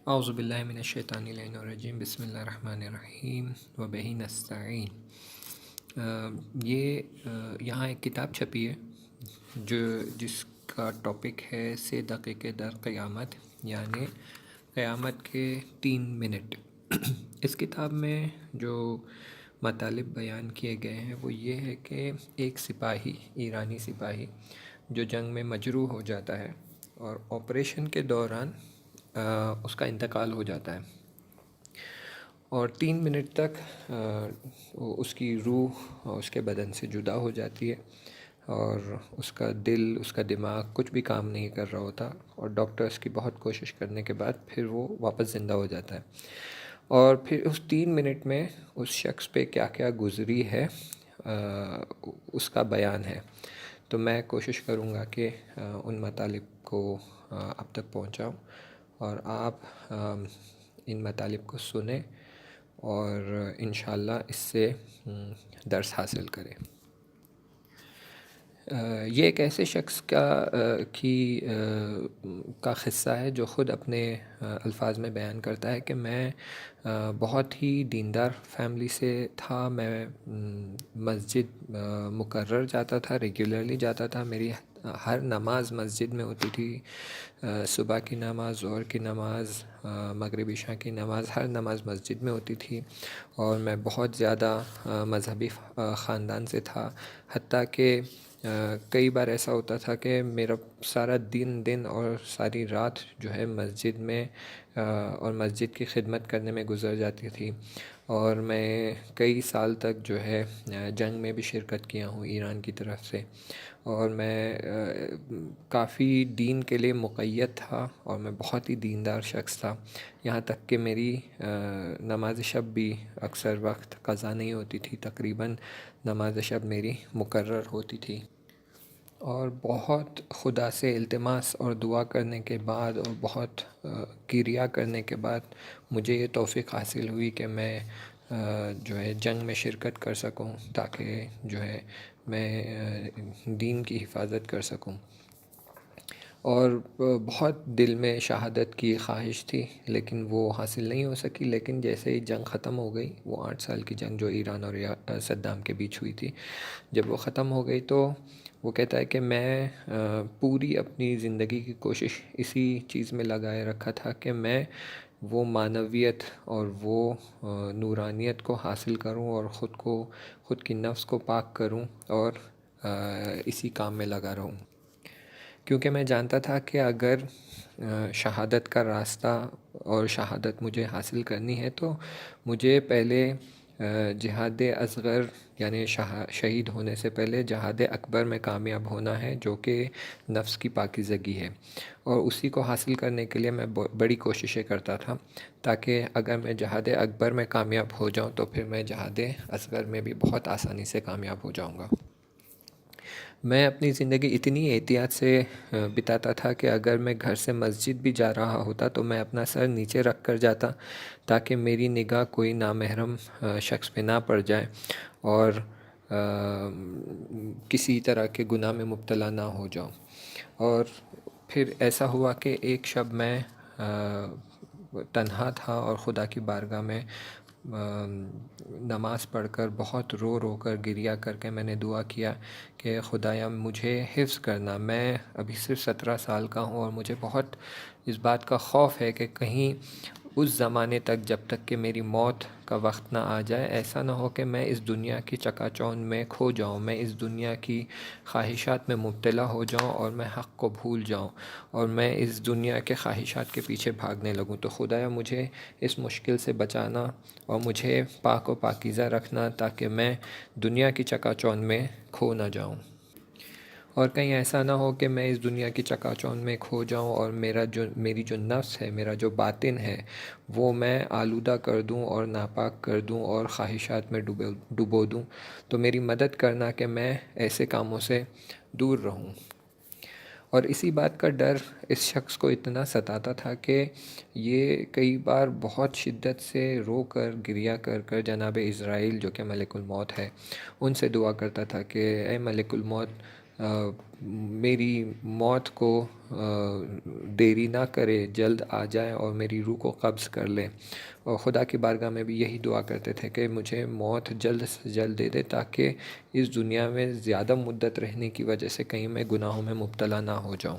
اعوذ باللہ من الشیطان اللعین الرجیم، بسم اللہ الرحمن الرحیم وبہ نستعین۔ یہاں ایک کتاب چھپی ہے جس کا ٹاپک ہے 3 دقیقے در قیامت، یعنی قیامت کے 3 منٹ۔ اس کتاب میں جو مطالب بیان کیے گئے ہیں وہ یہ ہے کہ ایک سپاہی، ایرانی سپاہی جو جنگ میں مجروح ہو جاتا ہے اور آپریشن کے دوران اس کا انتقال ہو جاتا ہے، اور 3 منٹ تک اس کی روح اس کے بدن سے جدا ہو جاتی ہے، اور اس کا دل، اس کا دماغ کچھ بھی کام نہیں کر رہا ہوتا، اور ڈاکٹرز کی بہت کوشش کرنے کے بعد پھر وہ واپس زندہ ہو جاتا ہے۔ اور پھر اس 3 منٹ میں اس شخص پہ کیا کیا گزری ہے اس کا بیان ہے۔ تو میں کوشش کروں گا کہ ان مطالب کو اب تک پہنچاؤں، اور آپ ان مطالب کو سنیں اور انشاءاللہ اس سے درس حاصل کریں۔ یہ ایک ایسے شخص کا قصہ ہے جو خود اپنے الفاظ میں بیان کرتا ہے کہ میں بہت ہی دیندار فیملی سے تھا، میں مسجد مقرر جاتا تھا، ریگولرلی جاتا تھا، میری ہر نماز مسجد میں ہوتی تھی، صبح کی نماز، ظہر کی نماز، مغرب عشاء کی نماز، ہر نماز مسجد میں ہوتی تھی، اور میں بہت زیادہ مذہبی خاندان سے تھا، حتیٰ کہ کئی بار ایسا ہوتا تھا کہ میرا سارا دن اور ساری رات جو ہے مسجد میں اور مسجد کی خدمت کرنے میں گزر جاتی تھی، اور میں کئی سال تک جو ہے جنگ میں بھی شرکت کیا ہوں ایران کی طرف سے، اور میں کافی دین کے لیے مقید تھا، اور میں بہت ہی دیندار شخص تھا، یہاں تک کہ میری نماز شب بھی اکثر وقت قضا نہیں ہوتی تھی، تقریباً نماز شب میری مقرر ہوتی تھی۔ اور بہت خدا سے التماس اور دعا کرنے کے بعد اور بہت کریا کرنے کے بعد مجھے یہ توفیق حاصل ہوئی کہ میں جو ہے جنگ میں شرکت کر سکوں، تاکہ جو ہے میں دین کی حفاظت کر سکوں۔ اور بہت دل میں شہادت کی خواہش تھی، لیکن وہ حاصل نہیں ہو سکی، لیکن جیسے ہی جنگ ختم ہو گئی، وہ 8 سال کی جنگ جو ایران اور صدام کے بیچ ہوئی تھی، جب وہ ختم ہو گئی تو وہ کہتا ہے کہ میں پوری اپنی زندگی کی کوشش اسی چیز میں لگائے رکھا تھا کہ میں وہ معنویت اور وہ نورانیت کو حاصل کروں، اور خود کی نفس کو پاک کروں، اور اسی کام میں لگا رہوں، کیونکہ میں جانتا تھا کہ اگر شہادت کا راستہ اور شہادت مجھے حاصل کرنی ہے تو مجھے پہلے جہاد اصغر یعنی شہید ہونے سے پہلے جہاد اکبر میں کامیاب ہونا ہے، جو کہ نفس کی پاکیزگی ہے، اور اسی کو حاصل کرنے کے لیے میں بڑی کوششیں کرتا تھا، تاکہ اگر میں جہاد اکبر میں کامیاب ہو جاؤں تو پھر میں جہاد اصغر میں بھی بہت آسانی سے کامیاب ہو جاؤں گا۔ میں اپنی زندگی اتنی احتیاط سے بتاتا تھا کہ اگر میں گھر سے مسجد بھی جا رہا ہوتا تو میں اپنا سر نیچے رکھ کر جاتا، تاکہ میری نگاہ کوئی نامحرم شخص پہ نہ پڑ جائے، اور کسی طرح کے گناہ میں مبتلا نہ ہو جاؤں۔ اور پھر ایسا ہوا کہ ایک شب میں تنہا تھا، اور خدا کی بارگاہ میں نماز پڑھ کر بہت رو کر گریہ کر کے میں نے دعا کیا کہ خدایا مجھے حفظ کرنا، میں ابھی صرف 17 سال کا ہوں، اور مجھے بہت اس بات کا خوف ہے کہ کہیں اس زمانے تک جب تک کہ میری موت کا وقت نہ آ جائے، ایسا نہ ہو کہ میں اس دنیا کی چکا چوند میں کھو جاؤں، میں اس دنیا کی خواہشات میں مبتلا ہو جاؤں، اور میں حق کو بھول جاؤں، اور میں اس دنیا کے خواہشات کے پیچھے بھاگنے لگوں۔ تو خدایا مجھے اس مشکل سے بچانا، اور مجھے پاک و پاکیزہ رکھنا، تاکہ میں دنیا کی چکا چوند میں کھو نہ جاؤں، اور کہیں ایسا نہ ہو کہ میں اس دنیا کی چکا چوند میں کھو جاؤں، اور میری جو نفس ہے، میرا جو باطن ہے، وہ میں آلودہ کر دوں اور ناپاک کر دوں اور خواہشات میں ڈبو دوں۔ تو میری مدد کرنا کہ میں ایسے کاموں سے دور رہوں۔ اور اسی بات کا ڈر اس شخص کو اتنا ستاتا تھا کہ یہ کئی بار بہت شدت سے رو کر گریہ کر جناب عزرائیل جو کہ ملک الموت ہے، ان سے دعا کرتا تھا کہ اے ملک الموت، میری موت کو دیری نہ کرے، جلد آ جائے اور میری روح کو قبض کر لے۔ اور خدا کی بارگاہ میں بھی یہی دعا کرتے تھے کہ مجھے موت جلد سے جلد دے دے، تاکہ اس دنیا میں زیادہ مدت رہنے کی وجہ سے کہیں میں گناہوں میں مبتلا نہ ہو جاؤں۔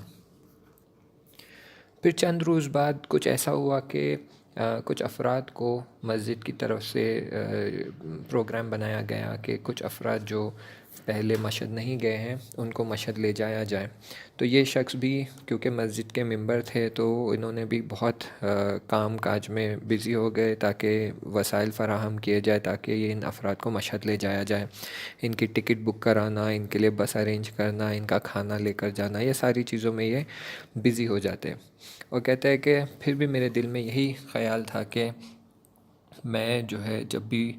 پھر چند روز بعد کچھ ایسا ہوا کہ کچھ افراد کو مسجد کی طرف سے پروگرام بنایا گیا کہ کچھ افراد جو پہلے مشہد نہیں گئے ہیں ان کو مشہد لے جایا جائے۔ تو یہ شخص بھی کیونکہ مسجد کے ممبر تھے تو انہوں نے بھی بہت کام کاج میں بزی ہو گئے تاکہ وسائل فراہم کیے جائے تاکہ یہ ان افراد کو مشہد لے جایا جائے۔ ان کی ٹکٹ بک کرانا، ان کے لیے بس ارینج کرنا، ان کا کھانا لے کر جانا، یہ ساری چیزوں میں یہ بزی ہو جاتے۔ اور کہتے ہیں کہ پھر بھی میرے دل میں یہی خیال تھا کہ میں جو ہے جب بھی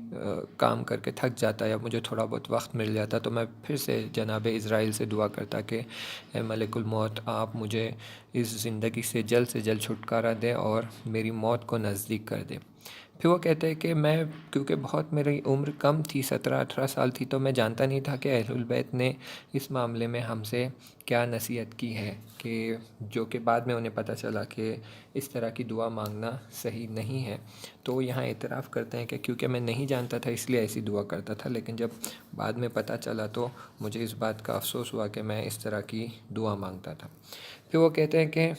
کام کر کے تھک جاتا یا مجھے تھوڑا بہت وقت مل جاتا تو میں پھر سے جناب اسرائیل سے دعا کرتا کہ اے ملک الموت، آپ مجھے اس زندگی سے جلد چھٹکارا دیں اور میری موت کو نزدیک کر دیں۔ پھر وہ کہتے ہیں کہ میں کیونکہ بہت میری عمر کم تھی، 17-18 سال تھی، تو میں جانتا نہیں تھا کہ اہل البیت نے اس معاملے میں ہم سے کیا نصیحت کی ہے، کہ جو کہ بعد میں انہیں پتہ چلا کہ اس طرح کی دعا مانگنا صحیح نہیں ہے۔ تو وہ یہاں اعتراف کرتے ہیں کہ کیونکہ میں نہیں جانتا تھا اس لیے ایسی دعا کرتا تھا، لیکن جب بعد میں پتہ چلا تو مجھے اس بات کا افسوس ہوا کہ میں اس طرح کی دعا مانگتا تھا۔ پھر وہ کہتے ہیں کہ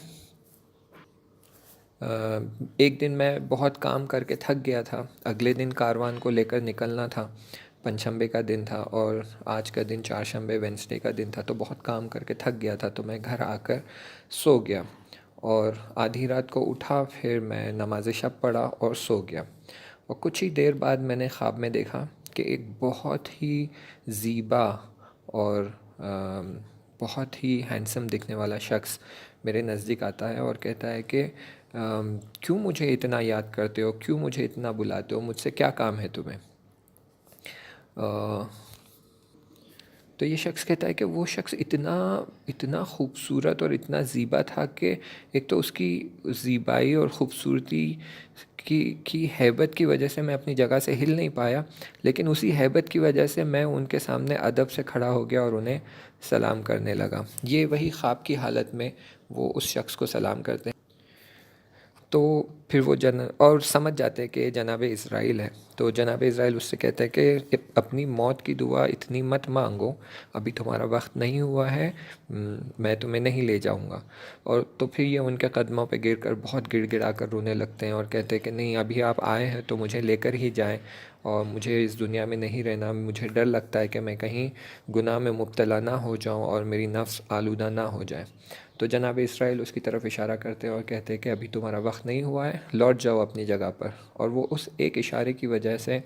ایک دن میں بہت کام کر کے تھک گیا تھا، اگلے دن کاروان کو لے کر نکلنا تھا، پنجشنبے کا دن تھا اور آج کا دن چہارشنبے وینسڈے کا دن تھا، تو بہت کام کر کے تھک گیا تھا، تو میں گھر آ کر سو گیا اور آدھی رات کو اٹھا، پھر میں نماز شب پڑھا اور سو گیا۔ اور کچھ ہی دیر بعد میں نے خواب میں دیکھا کہ ایک بہت ہی زیبا اور بہت ہی ہینڈسم دکھنے والا شخص میرے نزدیک آتا ہے اور کہتا ہے کہ کیوں مجھے اتنا یاد کرتے ہو، کیوں مجھے اتنا بلاتے ہو، مجھ سے کیا کام ہے تمہیں؟ تو یہ شخص کہتا ہے کہ وہ شخص اتنا خوبصورت اور اتنا زیبا تھا کہ ایک تو اس کی زیبائی اور خوبصورتی کی ہیبت کی وجہ سے میں اپنی جگہ سے ہل نہیں پایا، لیکن اسی ہیبت کی وجہ سے میں ان کے سامنے ادب سے کھڑا ہو گیا اور انہیں سلام کرنے لگا۔ یہ وہی خواب کی حالت میں وہ اس شخص کو سلام کرتے ہیں۔ تو پھر وہ اور سمجھ جاتے ہیں کہ یہ جناب اسرائیل ہے۔ تو جناب اسرائیل اس سے کہتے ہیں کہ اپنی موت کی دعا اتنی مت مانگو، ابھی تمہارا وقت نہیں ہوا ہے، میں تمہیں نہیں لے جاؤں گا۔ اور تو پھر یہ ان کے قدموں پہ گر کر بہت گڑ گڑا کر رونے لگتے ہیں اور کہتے ہیں کہ نہیں، ابھی آپ آئے ہیں تو مجھے لے کر ہی جائیں، اور مجھے اس دنیا میں نہیں رہنا، مجھے ڈر لگتا ہے کہ میں کہیں گناہ میں مبتلا نہ ہو جاؤں اور میری نفس آلودہ نہ ہو جائے۔ تو جناب اسرائیل اس کی طرف اشارہ کرتے ہیں اور کہتے ہیں کہ ابھی تمہارا وقت نہیں ہوا ہے، لوٹ جاؤ اپنی جگہ پر۔ اور وہ اس ایک اشارے کی وجہ سے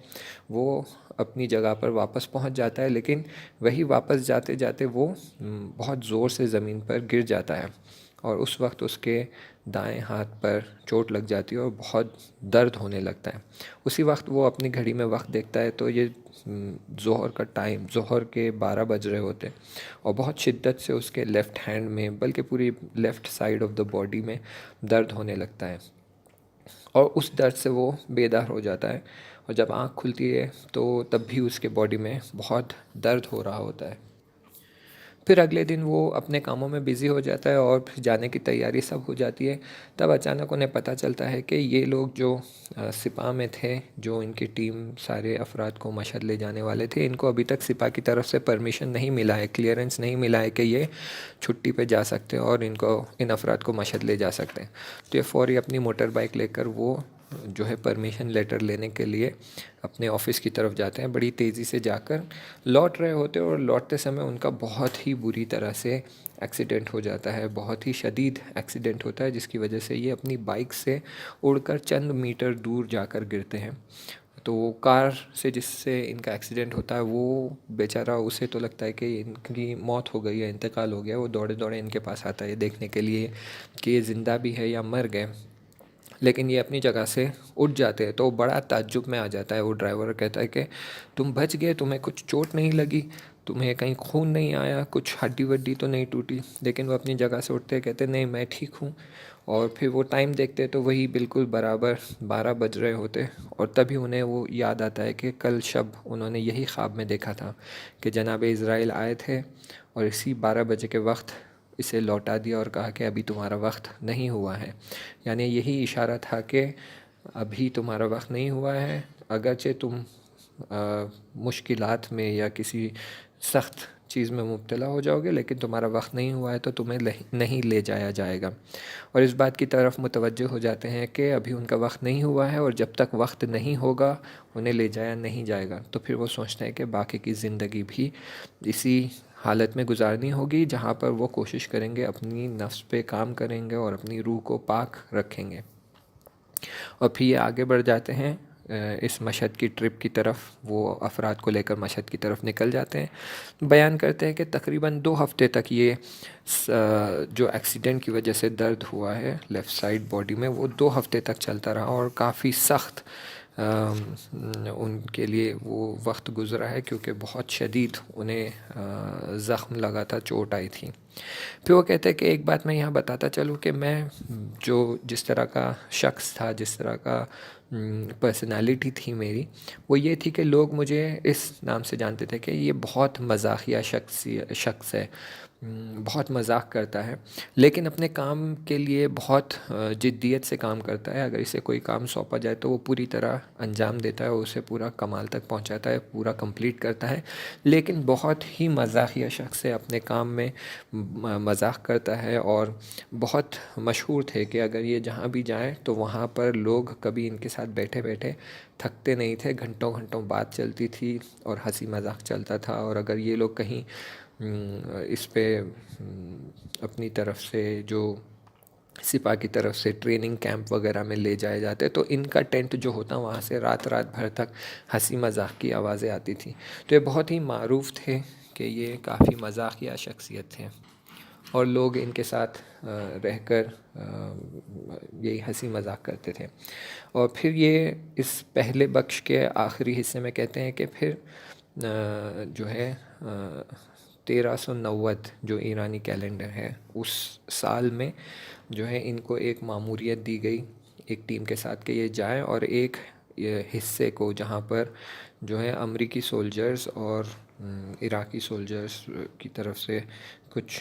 وہ اپنی جگہ پر واپس پہنچ جاتا ہے، لیکن وہی واپس جاتے جاتے وہ بہت زور سے زمین پر گر جاتا ہے اور اس وقت اس کے دائیں ہاتھ پر چوٹ لگ جاتی ہے اور بہت درد ہونے لگتا ہے۔ اسی وقت وہ اپنی گھڑی میں وقت دیکھتا ہے تو یہ ظہر کا ٹائم، ظہر کے 12 بج رہے ہوتے، اور بہت شدت سے اس کے لیفٹ ہینڈ میں بلکہ پوری left side of the body میں درد ہونے لگتا ہے، اور اس درد سے وہ بیدار ہو جاتا ہے، اور جب آنکھ کھلتی ہے تو تب بھی اس کے باڈی میں بہت درد ہو رہا ہوتا ہے۔ پھر اگلے دن وہ اپنے کاموں میں بزی ہو جاتا ہے اور پھر جانے کی تیاری سب ہو جاتی ہے، تب اچانک انہیں پتہ چلتا ہے کہ یہ لوگ جو سپاہ میں تھے، جو ان کی ٹیم سارے افراد کو مشہد لے جانے والے تھے، ان کو ابھی تک سپاہ کی طرف سے پرمیشن نہیں ملا ہے، کلیئرنس نہیں ملا ہے کہ یہ چھٹی پہ جا سکتے ہیں اور ان افراد کو مشہد لے جا سکتے ہیں۔ تو یہ فوری اپنی موٹر بائک لے کر وہ جو ہے پرمیشن لیٹر لینے کے لیے اپنے آفس کی طرف جاتے ہیں، بڑی تیزی سے جا کر لوٹ رہے ہوتے، اور لوٹتے سمے ان کا بہت ہی بری طرح سے ایکسیڈنٹ ہو جاتا ہے، بہت ہی شدید ایکسیڈنٹ ہوتا ہے، جس کی وجہ سے یہ اپنی بائک سے اڑ کر چند میٹر دور جا کر گرتے ہیں۔ تو وہ کار سے جس سے ان کا ایکسیڈنٹ ہوتا ہے وہ بیچارہ، اسے تو لگتا ہے کہ ان کی موت ہو گئی ہے، انتقال ہو گیا، وہ دوڑے دوڑے ان کے پاس آتا ہے دیکھنے کے لیے کہ یہ زندہ بھی ہے یا مر گئے، لیکن یہ اپنی جگہ سے اٹھ جاتے ہیں۔ تو بڑا تعجب میں آ جاتا ہے وہ ڈرائیور، کہتا ہے کہ تم بچ گئے، تمہیں کچھ چوٹ نہیں لگی، تمہیں کہیں خون نہیں آیا، کچھ ہڈی وڈی تو نہیں ٹوٹی؟ لیکن وہ اپنی جگہ سے اٹھتے کہتے نہیں، میں ٹھیک ہوں۔ اور پھر وہ ٹائم دیکھتے تو وہی بالکل برابر 12 بج رہے ہوتے، اور تبھی انہیں وہ یاد آتا ہے کہ کل شب انہوں نے یہی خواب میں دیکھا تھا کہ جناب اسرائیل آئے تھے اور اسی 12 بجے کے وقت اسے لوٹا دیا اور کہا کہ ابھی تمہارا وقت نہیں ہوا ہے. یعنی یہی اشارہ تھا کہ ابھی تمہارا وقت نہیں ہوا ہے، اگرچہ تم مشکلات میں یا کسی سخت چیز میں مبتلا ہو جاؤ گے، لیکن تمہارا وقت نہیں ہوا ہے تو تمہیں نہیں لے جایا جائے گا. اور اس بات کی طرف متوجہ ہو جاتے ہیں کہ ابھی ان کا وقت نہیں ہوا ہے، اور جب تک وقت نہیں ہوگا انہیں لے جایا نہیں جائے گا. تو پھر وہ سوچتے ہیں کہ باقی کی زندگی بھی اسی حالت میں گزارنی ہوگی، جہاں پر وہ کوشش کریں گے، اپنی نفس پہ کام کریں گے اور اپنی روح کو پاک رکھیں گے. اور پھر یہ آگے بڑھ جاتے ہیں اس مشہد کی ٹرپ کی طرف. وہ افراد کو لے کر مشہد کی طرف نکل جاتے ہیں. بیان کرتے ہیں کہ تقریباً 2 ہفتے تک یہ جو ایکسیڈنٹ کی وجہ سے درد ہوا ہے لیفٹ سائڈ باڈی میں، وہ 2 ہفتے تک چلتا رہا، اور کافی سخت ان کے لیے وہ وقت گزرا ہے، کیونکہ بہت شدید انہیں زخم لگا تھا، چوٹ آئی تھی. پھر وہ کہتے ہیں کہ ایک بات میں یہاں بتاتا چلوں کہ میں جس طرح کا شخص تھا، جس طرح کا پرسنالٹی تھی میری، وہ یہ تھی کہ لوگ مجھے اس نام سے جانتے تھے کہ یہ بہت مزاحیہ شخص ہے، بہت مذاق کرتا ہے، لیکن اپنے کام کے لیے بہت جدیت سے کام کرتا ہے. اگر اسے کوئی کام سونپا جائے تو وہ پوری طرح انجام دیتا ہے، اسے پورا کمال تک پہنچاتا ہے، پورا کمپلیٹ کرتا ہے. لیکن بہت ہی مزاحیہ شخص ہے، اپنے کام میں مذاق کرتا ہے، اور بہت مشہور تھے کہ اگر یہ جہاں بھی جائیں تو وہاں پر لوگ کبھی ان کے ساتھ بیٹھے بیٹھے تھکتے نہیں تھے. گھنٹوں گھنٹوں بات چلتی تھی اور ہنسی مذاق چلتا تھا. اور اگر یہ لوگ کہیں اس پہ اپنی طرف سے جو سپاہ کی طرف سے ٹریننگ کیمپ وغیرہ میں لے جائے جاتے تو ان کا ٹینٹ جو ہوتا وہاں سے رات بھر تک ہنسی مذاق کی آوازیں آتی تھیں. تو یہ بہت ہی معروف تھے کہ یہ کافی مزاحیہ شخصیت تھے، اور لوگ ان کے ساتھ رہ کر یہی ہنسی مذاق کرتے تھے. اور پھر یہ اس پہلے بخش کے آخری حصے میں کہتے ہیں کہ پھر جو ہے 1390 جو ایرانی کیلنڈر ہے، اس سال میں جو ہے ان کو ایک ماموریت دی گئی ایک ٹیم کے ساتھ کہ یہ جائیں اور ایک حصے کو جہاں پر جو ہے امریکی سولجرز اور عراقی سولجرز کی طرف سے کچھ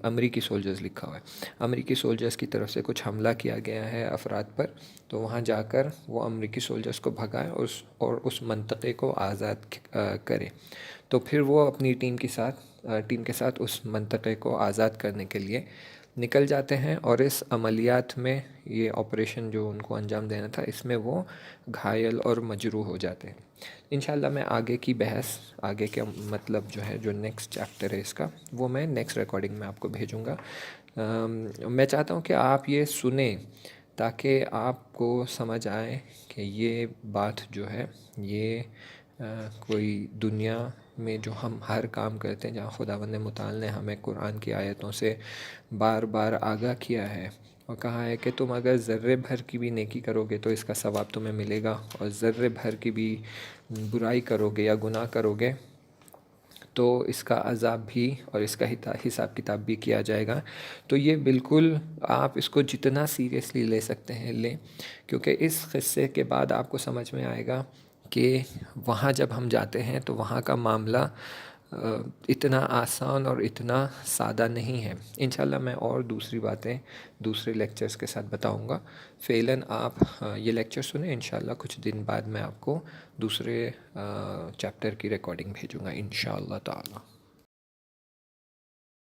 امریکی سولجرز لکھا ہوا ہے، امریکی سولجرز کی طرف سے کچھ حملہ کیا گیا ہے افراد پر. تو وہاں جا کر وہ امریکی سولجرز کو بھگائے اور اس منطقے کو آزاد کرے. تو پھر وہ اپنی ٹیم کے ساتھ اس منطقے کو آزاد کرنے کے لیے نکل جاتے ہیں. اور اس عملیات میں یہ آپریشن جو ان کو انجام دینا تھا، اس میں وہ گھائل اور مجروح ہو جاتے ہیں. انشاءاللہ میں آگے کی بحث، آگے کے مطلب جو ہے جو نیکسٹ چیپٹر ہے اس کا، وہ میں نیکسٹ ریکارڈنگ میں آپ کو بھیجوں گا. میں چاہتا ہوں کہ آپ یہ سنیں تاکہ آپ کو سمجھ آئے کہ یہ بات جو ہے یہ کوئی دنیا میں جو ہم ہر کام کرتے ہیں، جہاں خداوند متعال نے ہمیں قرآن کی آیتوں سے بار بار آگاہ کیا ہے اور کہا ہے کہ تم اگر ذرے بھر کی بھی نیکی کرو گے تو اس کا ثواب تمہیں ملے گا، اور ذرے بھر کی بھی برائی کرو گے یا گناہ کرو گے تو اس کا عذاب بھی اور اس کا حساب کتاب بھی کیا جائے گا. تو یہ بالکل آپ اس کو جتنا سیریسلی لے سکتے ہیں لیں، کیونکہ اس قصے کے بعد آپ کو سمجھ میں آئے گا کہ وہاں جب ہم جاتے ہیں تو وہاں کا معاملہ اتنا آسان اور اتنا سادہ نہیں ہے. انشاءاللہ میں اور دوسری باتیں دوسرے لیکچرز کے ساتھ بتاؤں گا. فعلاً آپ یہ لیکچر سنیں، انشاءاللہ کچھ دن بعد میں آپ کو دوسرے چیپٹر کی ریکارڈنگ بھیجوں گا انشاءاللہ تعالی.